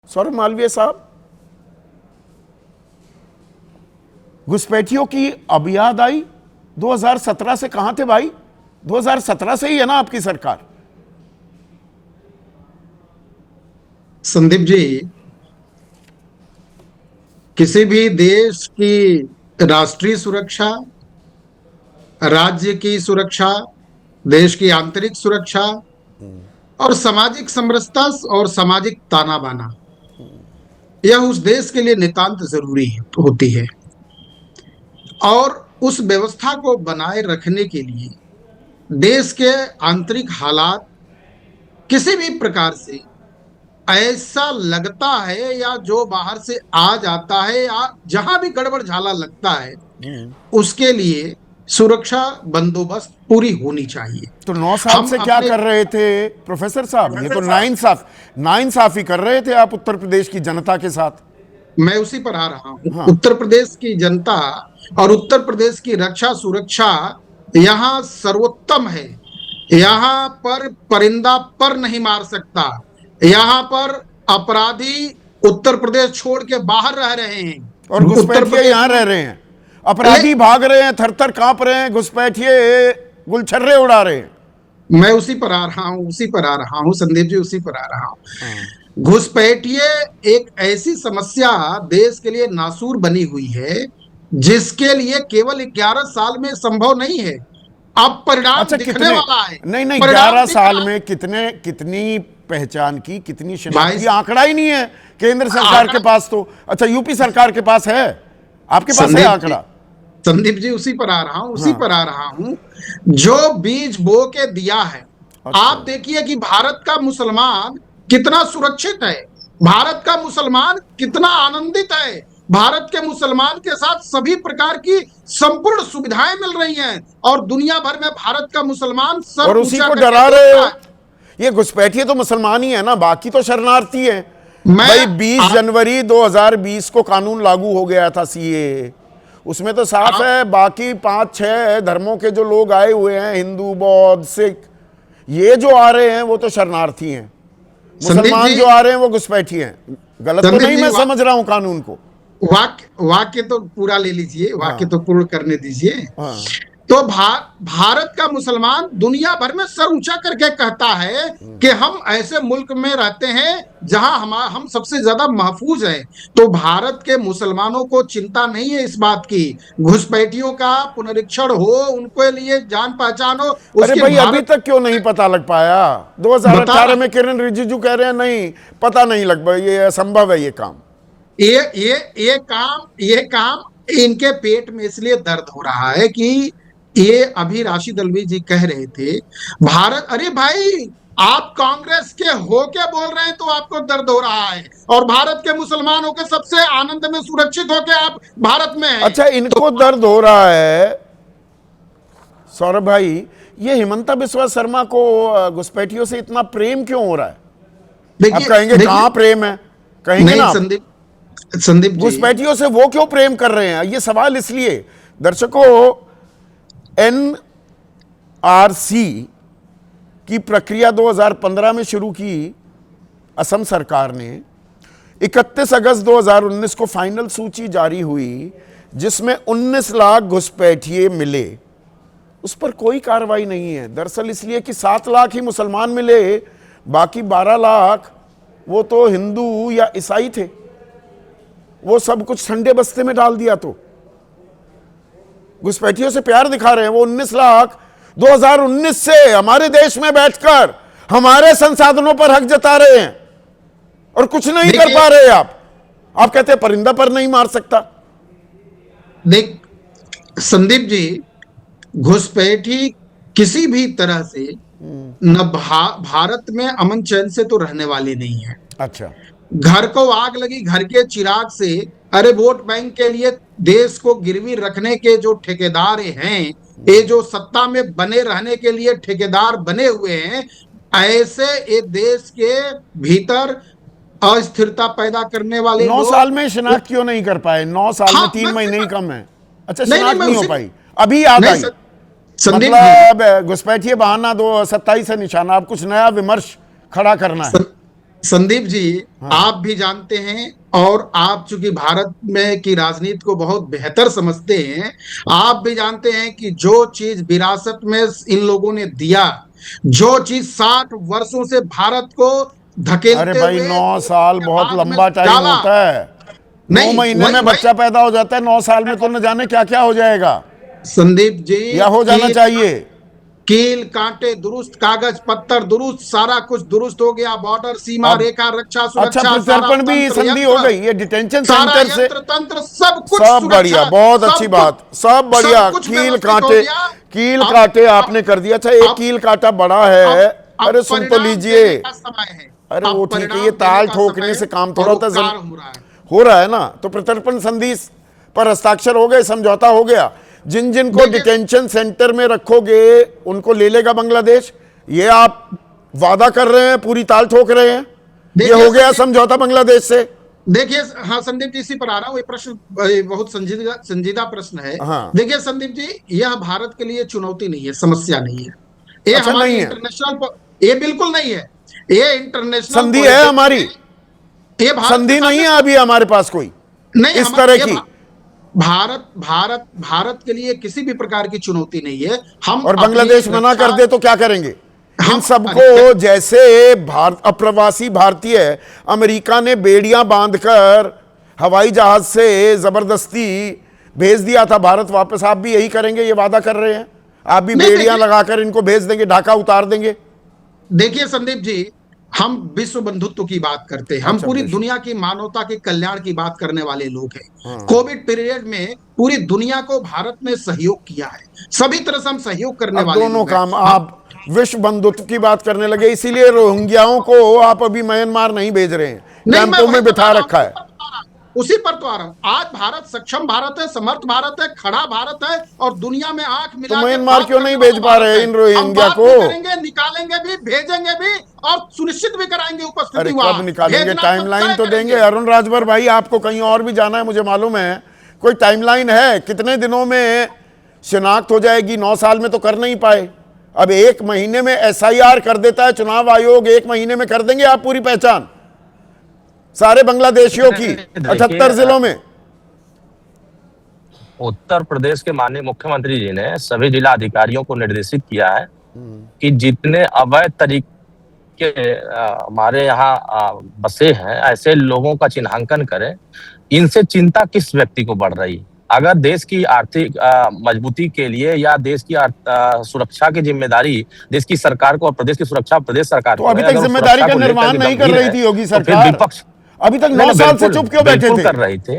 सौरभ मालवीय साहब, घुसपैठियों की अब याद आई? 2017 से कहां थे भाई? 2017 से ही है ना आपकी सरकार? संदीप जी, किसी भी देश की राष्ट्रीय सुरक्षा, राज्य की सुरक्षा, देश की आंतरिक सुरक्षा और सामाजिक समरसता और सामाजिक ताना बाना, यह उस देश के लिए नितांत जरूरी होती है। और उस व्यवस्था को बनाए रखने के लिए देश के आंतरिक हालात किसी भी प्रकार से ऐसा लगता है या जो बाहर से आ जाता है या जहां भी गड़बड़ झाला लगता है, उसके लिए सुरक्षा बंदोबस्त पूरी होनी चाहिए। तो 9 साल से क्या कर रहे थे प्रोफेसर साहब? ये तो नाइंसाफी कर रहे थे आप उत्तर प्रदेश की जनता के साथ। मैं उसी पर आ रहा हूं। हाँ। उत्तर प्रदेश की जनता और उत्तर प्रदेश की रक्षा सुरक्षा यहाँ सर्वोत्तम है। यहाँ पर परिंदा पर नहीं मार सकता। यहाँ पर अपराधी उत्तर प्रदेश छोड़ के बाहर रह रहे हैं और घुसपैठिए यहाँ रह रहे हैं। अपराधी भाग रहे हैं, थर थर कांप रहे हैं, घुसपैठिए गुलछर्रे उड़ा रहे हैं। मैं उसी पर आ रहा हूँ संदीप जी, उसी पर आ रहा हूँ। घुसपैठिए एक ऐसी समस्या देश के लिए नासूर बनी हुई है जिसके लिए केवल 11 साल में संभव नहीं है। अब परिणाम अच्छा, दिखने वाला है। नहीं 11 साल में कितनी पहचान की, कितनी शिनाख्त की, आंकड़ा ही नहीं है केंद्र सरकार के पास। तो अच्छा, यूपी सरकार के पास है, आपके पास है आंकड़ा? संदीप जी, उसी पर आ रहा हूँ। जो बीज बो के दिया है। अच्छा। आप देखिए कि भारत का मुसलमान कितना सुरक्षित है, भारत का मुसलमान कितना आनंदित है, भारत के मुसलमान के साथ सभी प्रकार की संपूर्ण सुविधाएं मिल रही हैं और दुनिया भर में भारत का मुसलमान सब और उसी को डरा रहे हो। ये घुसपैठिए तो मुसलमान ही है ना, बाकी तो शरणार्थी है। भाई 20 जनवरी 2020 को कानून लागू हो गया था सीए, उसमें तो साफ है बाकी 5-6 धर्मों के जो लोग आए हुए हैं, हिंदू, बौद्ध, सिख, ये जो आ रहे हैं वो तो शरणार्थी हैं। मुसलमान जो आ रहे हैं वो घुसपैठिए हैं। गलत तो नहीं मैं समझ रहा हूं कानून को? वाक्य तो पूरा ले लीजिए, वाक्य तो पूर्ण करने दीजिए। तो भारत का मुसलमान दुनिया भर में सर ऊंचा करके कहता है कि हम ऐसे मुल्क में रहते हैं जहां हम सबसे ज्यादा महफूज हैं। तो भारत के मुसलमानों को चिंता नहीं है इस बात की, घुसपैठियों का पुनरीक्षण हो, उनके लिए जान पहचान हो। अरे भाई, अभी तक क्यों नहीं पता लग पाया? 2018 में किरण रिजिजू कह रहे हैं नहीं पता नहीं लग पाया, ये असंभव है। ये काम ये काम इनके पेट में इसलिए दर्द हो रहा है कि ये अभी राशिद अल्वी जी कह रहे थे भारत, अरे भाई आप कांग्रेस के होके बोल रहे हैं तो आपको दर्द हो रहा है, और भारत के मुसलमान होके सबसे आनंद में सुरक्षित होके आप भारत में हैं। अच्छा, इनको तो दर्द हो रहा है सौरभ भाई, ये हिमंता बिस्वा शर्मा को घुसपैठियों से इतना प्रेम क्यों हो रहा है? आप कहेंगे कहां प्रेम है, कहेंगे ना संदीप घुसपैठियों से वो क्यों प्रेम कर रहे हैं? ये सवाल इसलिए, दर्शकों, एनआरसी की प्रक्रिया 2015 में शुरू की असम सरकार ने। 31 अगस्त 2019 को फाइनल सूची जारी हुई जिसमें 19 लाख घुसपैठिए मिले। उस पर कोई कार्रवाई नहीं है, दरअसल इसलिए कि 7 लाख ही मुसलमान मिले, बाकी 12 लाख वो तो हिंदू या ईसाई थे। वो सब कुछ ठंडे बस्ते में डाल दिया। तो घुसपैठियों से प्यार दिखा रहे हैं वो 19 लाख 2019 से हमारे देश में बैठकर हमारे संसाधनों पर हक जता रहे हैं और कुछ नहीं कर पा रहे। आप कहते हैं परिंदा पर नहीं मार सकता। देख संदीप जी, घुसपैठी किसी भी तरह से न भारत में अमन चैन से तो रहने वाली नहीं है। अच्छा, घर को आग लगी घर के चिराग से। अरे वोट बैंक के लिए देश को गिरवी रखने के जो ठेकेदार हैं, ये जो सत्ता में बने रहने के लिए ठेकेदार बने हुए हैं, ऐसे ये देश के भीतर अस्थिरता पैदा करने वाले 9 साल में शिनाख्त क्यों नहीं कर पाए? 9 साल में 3 महीने ही कम है। अच्छा, शिनाख्त नहीं हो पाई, अभी याद आई। मतलब घुसपैठिए बहाना 27 है निशाना, अब कुछ नया विमर्श खड़ा करना है। संदीप जी, हाँ। आप भी जानते हैं, और आप चूंकि भारत में की राजनीति को बहुत बेहतर समझते हैं, आप भी जानते हैं कि जो चीज विरासत में इन लोगों ने दिया, जो चीज 60 वर्षों से भारत को अरे धकेलते भाई हुए 9 साल के बहुत बाद में लंबा टाइम डाला। होता है। नौ नहीं, महीने वही में वही बच्चा पैदा हो जाता है, 9 साल में तो न जाने क्या क्या हो जाएगा संदीप जी, या हो जाना कील चाहिए। कील कांटे दुरुस्त, कागज पत्तर दुरुस्त, सारा कुछ दुरुस्त हो गया, बॉर्डर सीमा अब रेखा रक्षा अच्छा, सुरक्षा, सारा प्रत्यर्पण भी तंत्र संधि हो यंत्र, गई, ये डिटेंशन सारा सेंटर से यंत्र तंत्र सब कुछ सब बढ़िया, सुरक्षा, बहुत अच्छी सब बात, सब कुछ, सब बढ़िया। कुछ कील व्यवस्थित हो कांटे, गया। कील अब कांटे अब आपने कर दिया। अच्छा, एक अब कील कांटा बड़ा है। अब अरे सुन तो परिणाम लीजिए। देने का समय है। अरे वो अब ठीक है, ये परिणाम देने ताल का समय ठोकने है, से काम और थोड़ा वो होता है। कार्य हो रहा है। हो रहा है ना, तो प्रत्यर्पण संधि पर हस्ताक्षर हो गए, समझौता हो गया। जिन जिन को देखिए डिटेंशन सेंटर में रखोगे उनको ले लेगा बांग्लादेश, ये आप वादा कर रहे हैं, पूरी ताल ठोक रहे हैं। ये देखिए हो गया संदीप समझौता बांग्लादेश से। देखिए हाँ संदीप जी, इसी पर आ रहा हूँ। ये प्रश्न बहुत संजीदा संजीदा प्रश्न है। हाँ। देखिए संदीप जी, यह भारत के लिए चुनौती नहीं है, समस्या नहीं है। ये अच्छा, हमारी नहीं है, इंटरनेशनल, ये बिल्कुल नहीं है। ये इंटरनेशनल संधि है पॉलिटिक्स हमारी, में, ये भारत के संधि नहीं सामने है अभी हमारे पास कोई नहीं, इस हम तरह ये की। भारत भारत भारत के लिए किसी भी प्रकार की चुनौती नहीं है। हम और अपनी बांग्लादेश मना रक्षा, कर दे तो क्या करेंगे इन हम अरे सबको? जैसे भारत अप्रवासी भारतीय, अमेरिका ने बेड़ियां बांधकर हवाई जहाज से जबरदस्ती भेज दिया था भारत वापस, आप भी यही करेंगे? ये वादा कर रहे हैं आप भी, नहीं बेड़ियां देखिए, लगाकर इनको भेज देंगे, ढाका उतार देंगे? देखिए संदीप जी, हम विश्व बंधुत्व की बात करते हैं, हम अच्छा, पूरी विश्व। दुनिया की मानवता के कल्याण की बात करने वाले लोग हैं। हाँ। कोविड पीरियड में पूरी दुनिया को भारत ने सहयोग किया है, सभी तरह से हम सहयोग करने अब वाले दोनों लोग हैं। काम हम आप विश्व बंधुत्व की बात करने लगे, इसीलिए रोहिंग्याओं को आप अभी म्यांमार नहीं भेज रहे हैं, नहीं, मैं कैंपों वही में बता बिठा रहा हूं, रखा है। उसी पर तो आ रहा हूं। आज भारत सक्षम भारत है, समर्थ भारत है, खड़ा भारत है, और दुनिया में आंख तो मिला के म्यांमार बात क्यों करने नहीं वाला भेज पा भारत रहे है। इन हम रोहिंग्या बात को? भी करेंगे, निकालेंगे भी, भेजेंगे भी, और सुनिश्चित भी कराएंगे अरे उपस्थिति कब वहां। निकालेंगे? भेजना तो टाइमलाइन तय तो देंगे। करेंगे। अरुण राजभर भाई, आपको कहीं और भी जाना है मुझे मालूम है, कोई टाइमलाइन है? कितने दिनों में शिनाख्त हो जाएगी? 9 साल में तो कर नहीं पाए, अब 1 महीने में एसआईआर कर देता है चुनाव आयोग, 1 महीने में कर देंगे आप पूरी पहचान सारे बांग्लादेशियों की देखिए 78 जिलों में। उत्तर प्रदेश के माननीय मुख्यमंत्री जी ने सभी जिला अधिकारियों को निर्देशित किया है कि जितने अवैध तरीके हमारे यहाँ बसे हैं, ऐसे लोगों का चिन्हांकन करें। इनसे चिंता किस व्यक्ति को बढ़ रही है? अगर देश की आर्थिक मजबूती के लिए या देश की सुरक्षा की जिम्मेदारी देश की सरकार को और प्रदेश की सुरक्षा प्रदेश सरकार तो को अभी है, तक अगर उस जिम्मेदारी सुरक्षा का को लेकर निर्वहन के नहीं कर गंभीर रही है, थी योगी तो फिर सरकार? विपक्ष अभी तक नहीं 9 नहीं साल से बिल्कुल चुप क्यों बैठे बिल्कुल थे? कर रही थे।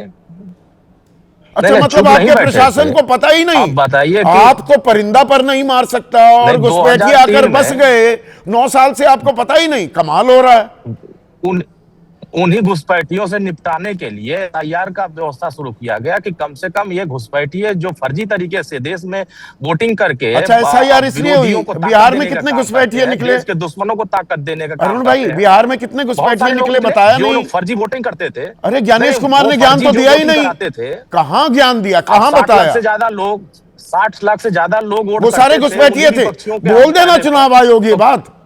अच्छा, नहीं, मतलब चुप नहीं आपके बैठे प्रशासन थे। को पता ही नहीं, आप बताइए कि आपको परिंदा पर नहीं मार सकता और नहीं, घुसपैठिए आकर 2003 बस में गए, 9 साल से आपको पता ही नहीं? कमाल हो रहा है। उन उन्हीं घुसपैठियों से निपटाने के लिए एसआईआर का व्यवस्था शुरू किया गया कि कम से कम ये घुसपैठिए जो फर्जी तरीके से देश में वोटिंग करके अच्छा, एसआईआर इसलिए हुई? विरोधियों को ताकत बिहार में देने का कितने काम करते घुसपैठिए हैं, निकले? देश के दुश्मनों को ताकत देने का काम अरुण करते भाई, हैं। बिहार में कितने बहुत घुसपैठिए सारे लोग निकले, निकले बताया जो नहीं? लोग फर्जी वोटिंग करते थे। अरे ज्ञानेश नहीं, कुमार वो ने ज्ञान फर्जी तो जो दिया ही वोटिंग नहीं। कराते थे। कहां ज्ञान दिया, अब कहां 60 लाख बताया? से ज्यादा लोग 60 लाख से ज्यादा लोग वोट वो सारे करते थे, घुसपैठिए उन्हीं थे? विपक्षियों के बोल देना कहने पर। चुनाव आयोग ये तो बात।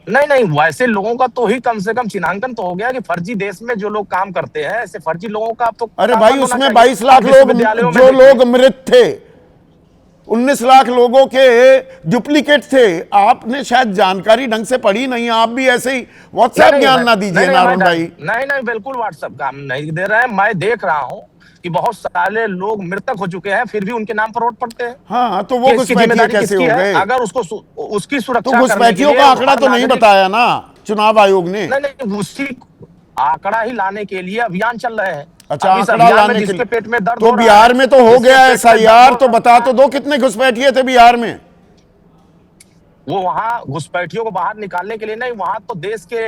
नहीं नहीं, वैसे लोगों का तो ही कम से कम चिन्हांकन तो हो गया कि फर्जी देश में जो लोग काम करते हैं, ऐसे फर्जी लोगों का अब तो अरे काम भाई, बंद होना उसमें चाहिए। 22 लाख आप लोग, विश्वविद्यालयों में जो देखिए। लोग मृत थे, 19 लाख लोगों के डुप्लीकेट थे। आपने शायद जानकारी ढंग से पढ़ी नहीं, आप भी ऐसे ही व्हाट्सएप ज्ञान ना दीजिए नहीं, नारुण भाई। नहीं नहीं बिल्कुल व्हाट्सएप का हम नहीं दे रहे हैं। मैं देख रहा हूँ कि बहुत सारे लोग मृतक हो चुके हैं, फिर भी उनके नाम पर वोट पड़ते हैं। हाँ, तो वो इसकी घुसपैठिए जिम्मेदारी कैसे किसकी हो है? गए? अगर उसको उसकी तो सुरक्षा करने के घुसपैठियों लिए का आंकड़ा हर तो नहीं नागरिक। बताया ना चुनाव आयोग ने? नहीं नहीं, उसी आंकड़ा ही लाने के लिए अभियान चल रहे हैं। अच्छा, अब इस आंकड़ा अभियान में लाने के जिसके लिए पेट में दर्द तो हो रहा बिहार है, में तो हो जिसके गया पेट में एसआईआर, दर्द तो हो बता रहा तो दो कितने घुसपैठिए थे बिहार में? वो वहां घुसपैठियों को बाहर निकालने के लिए नहीं, वहां तो देश के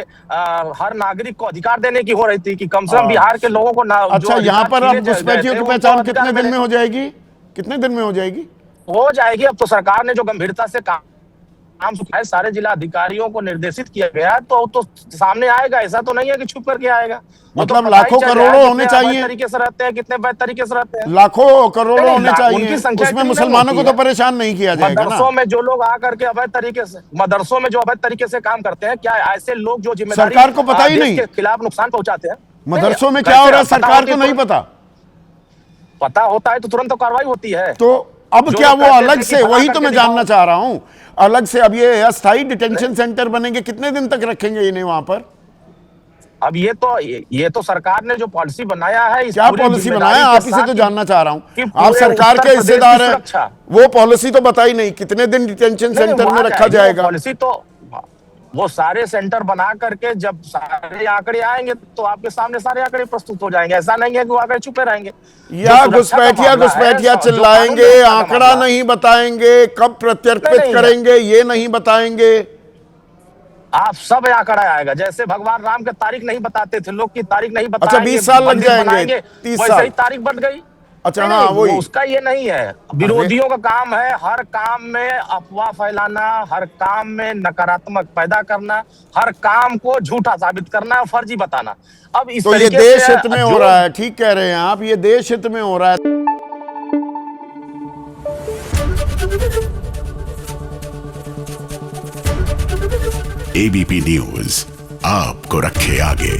हर नागरिक को अधिकार देने की हो रही थी कि कम से कम बिहार के लोगों को ना, अच्छा, यहाँ पर अब घुसपैठियों की पहचान कितने दिन में हो हो जाएगी? कितने दिन में हो जाएगी? जाएगी। अब तो सरकार ने जो गंभीरता से काम काम है, सारे जिला अधिकारियों को निर्देशित किया गया है, तो सामने आएगा। ऐसा तो नहीं है कि छुप करके आएगा। वो तो मतलब पता ही लाखों चल करोड़ों जाएगा होने कितने अवैध चाहिए, तरीके से रहते हैं, कितने वैध तरीके से रहते हैं। लाखों करोड़ों नहीं, होने उनकी चाहिए, संख्या उसमें इतनी नहीं मुसलमानों को होती तो है। परेशान नहीं किया जाएगा ना। मदरसों में जो लोग आकर के अवैध तरीके से, मदरसों में जो अवैध तरीके से काम करते हैं, क्या ऐसे लोग जो जिम्मेदारी सरकार को पता ही देश नहीं। के खिलाफ नुकसान पहुंचाते हैं? मदरसों में कैसे क्या हो रहा है पता सरकार होती को नहीं तुरंत? पता, पता होता है तो तुरंत तो कार्रवाई होती है। तो अब जो क्या लोग वो कहते अलग थे कि से, बना वही तो करके मैं जानना दिखाओ। चाह रहा हूं, अलग से अब ये अस्थायी डिटेंशन सेंटर बनेंगे, कितने दिन तक रखेंगे इन्हें वहां पर? अब ये तो सरकार ने जो पॉलिसी बनाया है, इस क्या पूरी पॉलिसी जिम्मेदारी बनाया, के आप इसे साथ तो कि जानना चाह रहा हूं। पूरे आप सरकार उत्तर के प्रदेश की हिस्सेदार हैं, सुरक्षा। वो पॉलिसी तो बताई नहीं कितने दिन डिटेंशन नहीं, सेंटर वो में आ रखा जाएगी, वो जाएगा। पॉलिसी तो वो सारे सेंटर बना करके जब सारे आंकड़े आएंगे तो आपके सामने सारे आंकड़े प्रस्तुत हो जाएंगे। ऐसा नहीं है कि वो आंकड़े छुपे रहेंगे। या घुसपैठिया घुसपैठिया चिल्लाएंगे, आंकड़ा नहीं बताएंगे, कब प्रत्यर्पित नहीं, करेंगे ये नहीं बताएंगे। आप सब आंकड़ा आएगा। जैसे भगवान राम के तारीख नहीं बताते थे लोग, की तारीख नहीं बताएंगे, अच्छा 20 साल लग मंदिर जाएंगे, बनाएंगे, 30 वैसे साल ही तारीख बन गई। अच्छा नहीं, हाँ नहीं, वही। उसका ये नहीं है। विरोधियों का काम है हर काम में अफवाह फैलाना, हर काम में नकारात्मक पैदा करना, हर काम को झूठा साबित करना, फर्जी बताना। अब इस तो ये तरीके देश से हित में हो रहा है, ठीक कह रहे हैं आप, ये देश हित में हो रहा है। एबीपी न्यूज आपको रखे आगे।